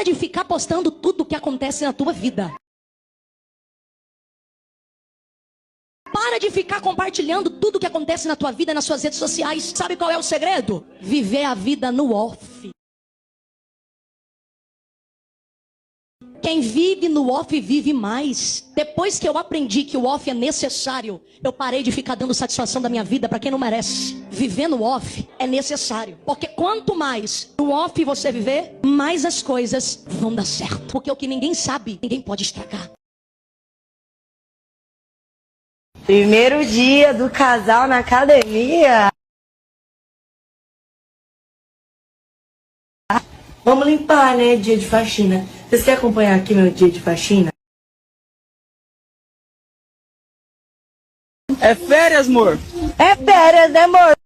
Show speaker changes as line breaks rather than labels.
Para de ficar postando tudo o que acontece na tua vida. Para de ficar compartilhando tudo o que acontece na tua vida nas suas redes sociais. Sabe qual é o segredo? Viver a vida no off. Quem vive no off vive mais. Depois que eu aprendi que o off é necessário, eu parei de ficar dando satisfação da minha vida para quem não merece. Viver no off é necessário. Porque quanto mais no off você viver, mais as coisas vão dar certo. Porque o que ninguém sabe, ninguém pode estragar.
Primeiro dia do casal na academia. Vamos limpar, né? Dia de faxina. Vocês querem acompanhar aqui meu dia de faxina?
É férias, amor?
É férias, né, amor?